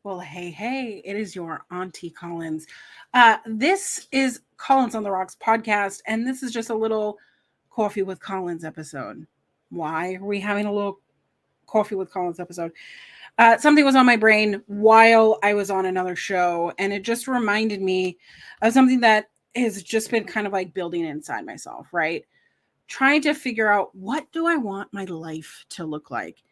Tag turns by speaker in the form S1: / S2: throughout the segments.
S1: Well, hey, it is your Auntie Collins. This is Collins on the Rocks podcast, and this is just a little Coffee with Collins episode. Why are we having a little Coffee with Collins episode? Something was on my brain while I was on another show, and it just reminded me of something that has just been kind of like building inside myself, right? Trying to figure out what do I want my life to look like?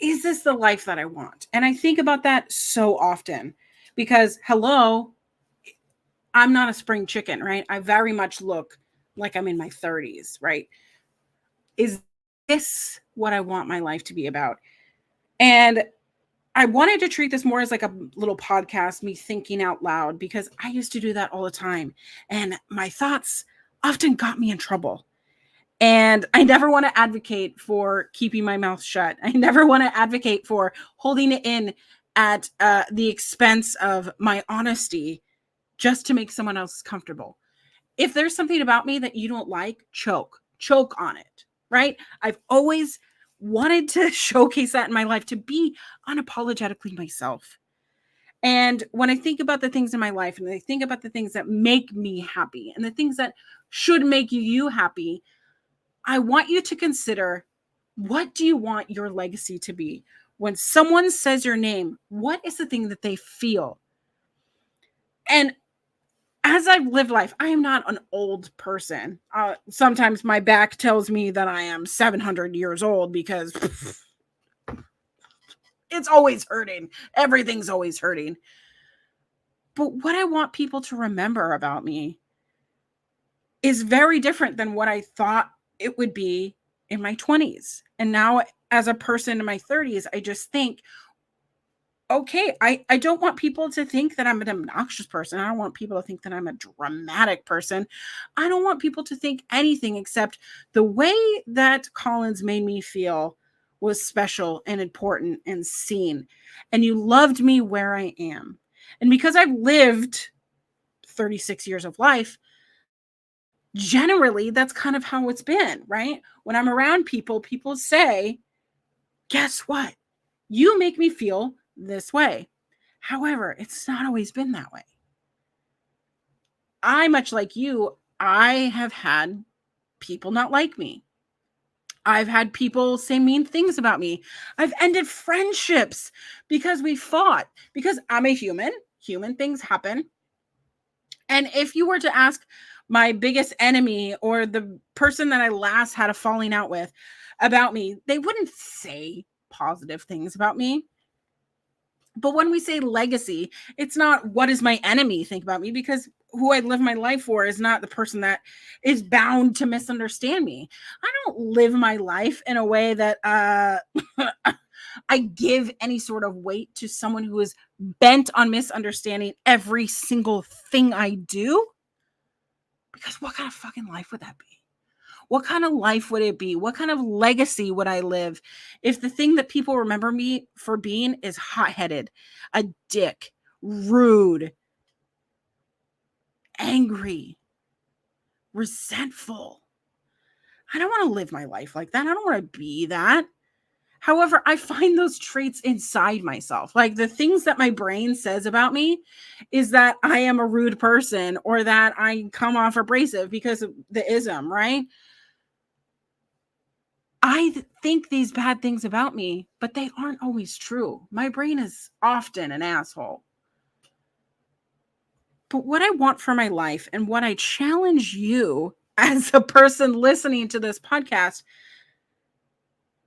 S1: Is this the life that I want? And I think about that so often because, hello, I'm not a spring chicken, right? I very much look like I'm in my 30s, right? Is this what I want my life to be about? And I wanted to treat this more as like a little podcast, me thinking out loud, because I used to do that all the time. And my thoughts often got me in trouble. And I never want to advocate for keeping my mouth shut. I never want to advocate for holding it in at the expense of my honesty just to make someone else comfortable. If there's something about me that you don't like, choke on it, right? I've always wanted to showcase that in my life, to be unapologetically myself. And when I think about the things in my life and I think about the things that make me happy and the things that should make you happy, I want you to consider, what do you want your legacy to be? When someone says your name, what is the thing that they feel? And as I've lived life, I am not an old person. Sometimes my back tells me that I am 700 years old because it's always hurting. Everything's always hurting. But what I want people to remember about me is very different than what I thought it would be in my 20s. And now, as a person in my 30s, I just think, okay, I don't want people to think that I'm an obnoxious person. I don't want people to think that I'm a dramatic person. I don't want people to think anything except the way that Collins made me feel was special and important and seen. And you loved me where I am. And because I've lived 36 years of life, generally that's kind of how it's been, right? When I'm around people, people say, guess what? You make me feel this way. However, it's not always been that way. I, much like you, I have had people not like me. I've had people say mean things about me. I've ended friendships because we fought, because I'm a human. Human things happen. And if you were to ask my biggest enemy or the person that I last had a falling out with about me, they wouldn't say positive things about me. But when we say legacy, it's not what does my enemy think about me, because who I live my life for is not the person that is bound to misunderstand me. I don't live my life in a way that I give any sort of weight to someone who is bent on misunderstanding every single thing I do. Because what kind of fucking life would that be? What kind of life would it be? What kind of legacy would I live if the thing that people remember me for being is hot-headed, a dick, rude, angry, resentful? I don't want to live my life like that. I don't want to be that. However, I find those traits inside myself. Like, the things that my brain says about me is that I am a rude person or that I come off abrasive because of the ism, right? I think these bad things about me, but they aren't always true. My brain is often an asshole. But what I want for my life and what I challenge you as a person listening to this podcast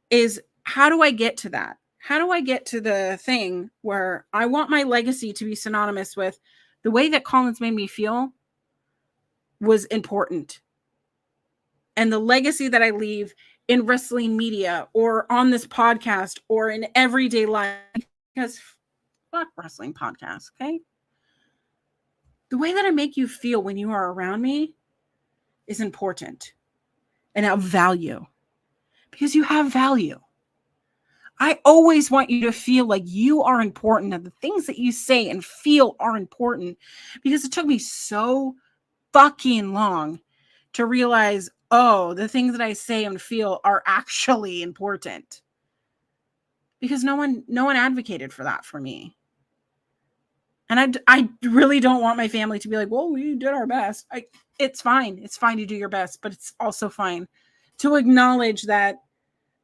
S1: is, how do I get to that? How do I get to the thing where I want my legacy to be synonymous with the way that Collins made me feel was important, and the legacy that I leave in wrestling media or on this podcast or in everyday life? Because fuck wrestling podcasts, okay? The way that I make you feel when you are around me is important and of value, because you have value. I always want you to feel like you are important and the things that you say and feel are important, because it took me so fucking long to realize, oh, the things that I say and feel are actually important. because no one advocated for that for me. And I really don't want my family to be like, well, we did our best. It's fine. It's fine to do your best, but it's also fine to acknowledge that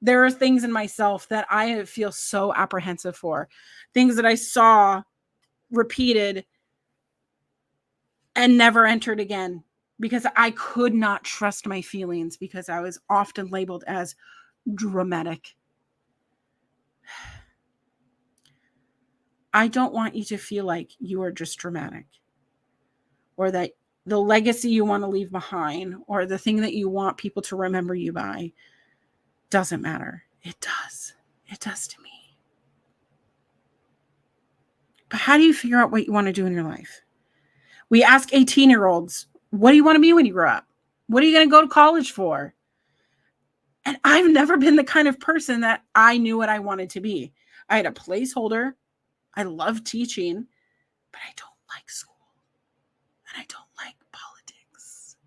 S1: there are things in myself that I feel so apprehensive for, things that I saw repeated and never entered again because I could not trust my feelings because I was often labeled as dramatic. I don't want you to feel like you are just dramatic, or that the legacy you want to leave behind or the thing that you want people to remember you by doesn't matter. It does. It does to me. But how do you figure out what you want to do in your life? We ask 18-year-olds, what do you want to be when you grow up? What are you going to go to college for? And I've never been the kind of person that I knew what I wanted to be. I had a placeholder. I love teaching, but I don't like school. And I don't like politics.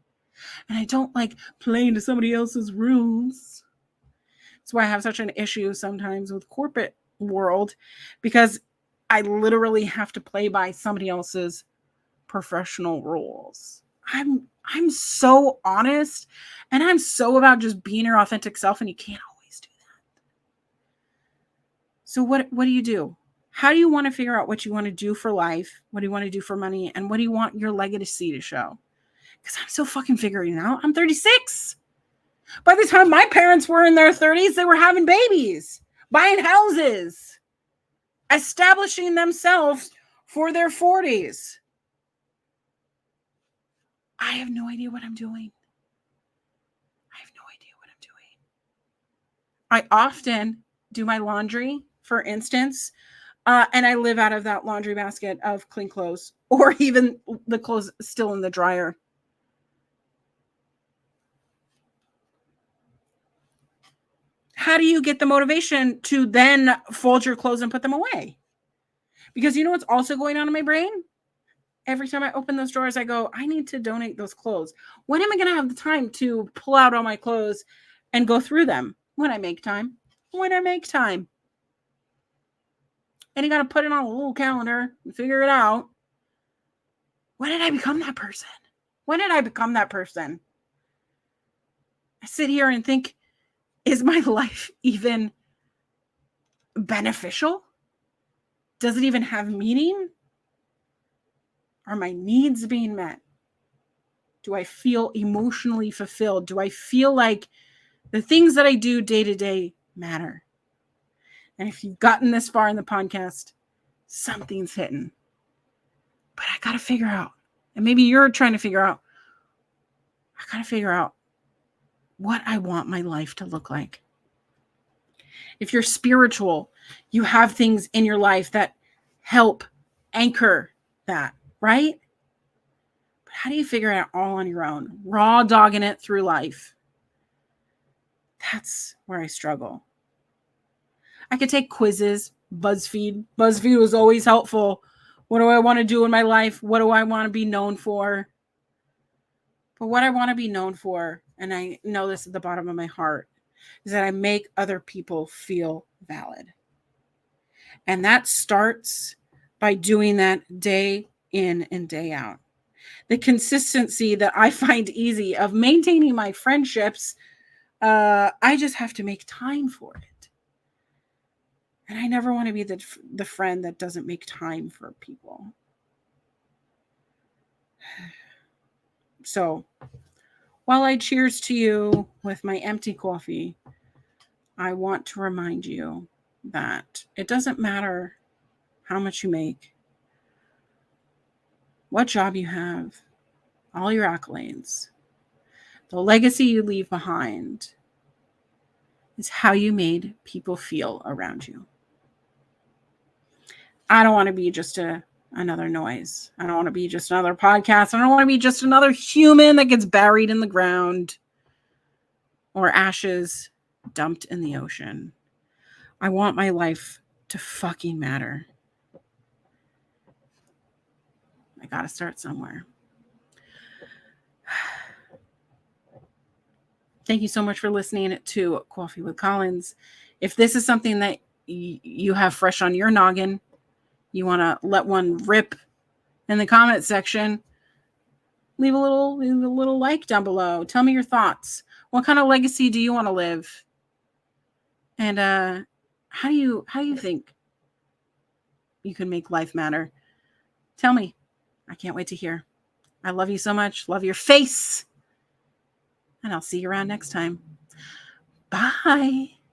S1: And I don't like playing to somebody else's rules. That's why I have such an issue sometimes with corporate world, because I literally have to play by somebody else's professional rules. I'm so honest, and I'm so about just being your authentic self, and you can't always do that. So what do you do? How do you want to figure out what you want to do for life? What do you want to do for money? And what do you want your legacy to show? Because I'm still fucking figuring it out. I'm 36. By the time my parents were in their 30s, they were having babies, buying houses, establishing themselves for their 40s. I have no idea what I'm doing. I often do my laundry, for instance, and I live out of that laundry basket of clean clothes, or even the clothes still in the dryer. How do you get the motivation to then fold your clothes and put them away? Because you know what's also going on in my brain? Every time I open those drawers, I go, I need to donate those clothes. When am I going to have the time to pull out all my clothes and go through them? When I make time. When I make time. And you got to put it on a little calendar and figure it out. When did I become that person? When did I become that person? I sit here and think, is my life even beneficial? Does it even have meaning? Are my needs being met? Do I feel emotionally fulfilled? Do I feel like the things that I do day to day matter? And if you've gotten this far in the podcast, something's hitting. But I got to figure out, and maybe you're trying to figure out, I got to figure out what I want my life to look like. If you're spiritual, you have things in your life that help anchor that, right? But how do you figure it out all on your own? Raw dogging it through life. That's where I struggle. I could take quizzes, BuzzFeed. BuzzFeed was always helpful. What do I want to do in my life? What do I want to be known for? But what I want to be known for, and I know this at the bottom of my heart, is that I make other people feel valid. And that starts by doing that day in and day out. The consistency that I find easy of maintaining my friendships, I just have to make time for it. And I never want to be the friend that doesn't make time for people. So while I cheers to you with my empty coffee, I want to remind you that it doesn't matter how much you make, what job you have, all your accolades. The legacy you leave behind is how you made people feel around you. I don't want to be just another noise. I don't want to be just another podcast. I don't want to be just another human that gets buried in the ground or ashes dumped in the ocean. I want my life to fucking matter. I got to start somewhere. Thank you so much for listening to Coffee with Collins. If this is something that you have fresh on your noggin, you want to let one rip in the comment section, leave a little like down below. Tell me your thoughts. What kind of legacy do you want to live? And how do you think you can make life matter? Tell me. I can't wait to hear. I love you so much. Love your face. And I'll see you around next time. Bye.